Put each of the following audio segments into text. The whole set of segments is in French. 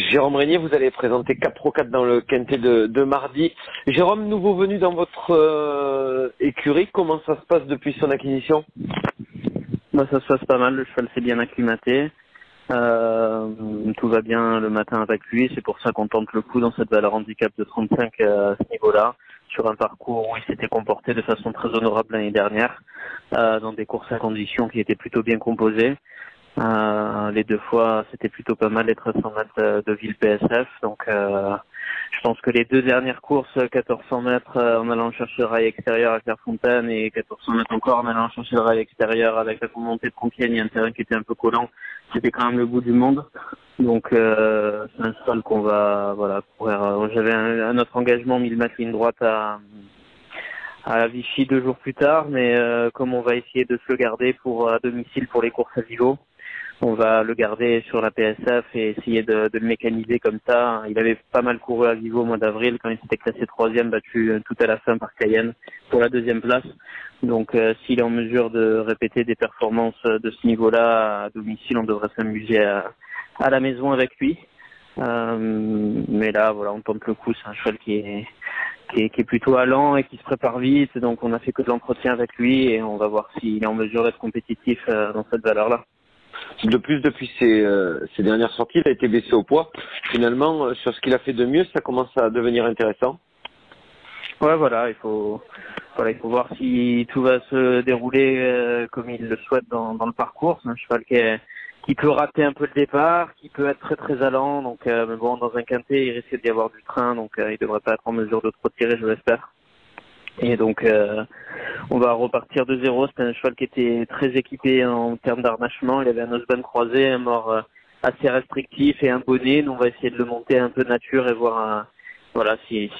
Jérôme Régnier, vous allez présenter 4x4 dans le quintet de mardi. Jérôme, nouveau venu dans votre écurie, comment ça se passe depuis son acquisition? Ça se passe pas mal, le cheval s'est bien acclimaté. Tout va bien le matin avec lui, c'est pour ça qu'on tente le coup dans cette valeur handicap de 35 à ce niveau-là, sur un parcours où il s'était comporté de façon très honorable l'année dernière, dans des courses à conditions qui étaient plutôt bien composées. Les deux fois, c'était plutôt pas mal les 1300 mètres de ville PSF. Donc, je pense que les deux dernières courses, 1400 mètres en allant chercher le rail extérieur à Clairefontaine et 1400 mètres encore en allant chercher le rail extérieur avec la montée de Compiègne et un terrain qui était un peu collant, c'était quand même le bout du monde. Donc, c'est un cheval qu'on va courir. J'avais un autre engagement, 1000 mètres ligne droite à Vichy 2 jours plus tard, mais comme on va essayer de se le garder à domicile pour les courses à Vivo, on va le garder sur la PSF et essayer de le mécaniser comme ça. Il avait pas mal couru à Vivo au mois d'avril quand il s'était classé troisième, battu tout à la fin par Cayenne pour la deuxième place. Donc s'il est en mesure de répéter des performances de ce niveau-là à domicile, on devrait s'amuser à la maison avec lui. Mais là, voilà, on tente le coup. C'est un cheval qui est plutôt allant et qui se prépare vite. Donc on a fait que de l'entretien avec lui et on va voir s'il est en mesure d'être compétitif dans cette valeur-là. De plus, depuis ses dernières sorties, il a été baissé au poids. Finalement, sur ce qu'il a fait de mieux, ça commence à devenir intéressant. Ouais, voilà, il faut voir si tout va se dérouler comme il le souhaite dans le parcours. C'est un cheval qui peut rater un peu le départ, qui peut être très très allant. Donc, mais bon, dans un quintet, il risque d'y avoir du train, donc il devrait pas être en mesure de trop tirer, je l'espère. Et donc, on va repartir de zéro. C'était un cheval qui était très équipé en termes d'harnachement. Il avait un oseband croisé, un mort assez restrictif et un bonnet. Nous, on va essayer de le monter un peu nature et voir si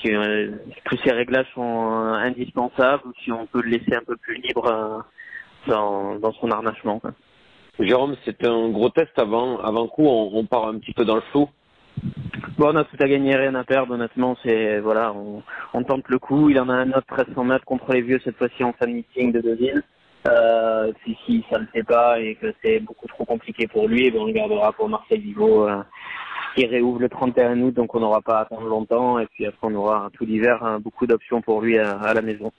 tous ces réglages sont indispensables ou si on peut le laisser un peu plus libre dans son harnachement, quoi. Jérôme, c'est un gros test avant coup. On part un petit peu dans le flou. Bon, on a tout à gagner, rien à perdre. Honnêtement, on tente le coup. Il en a un autre 1300 mètres contre les vieux, cette fois-ci en fan meeting de Deauville. Puis si ça le fait pas et que c'est beaucoup trop compliqué pour lui, on le gardera pour Marseille Vivo, qui réouvre le 31 août, donc on n'aura pas à attendre longtemps. Et puis après, on aura tout l'hiver beaucoup d'options pour lui à la maison.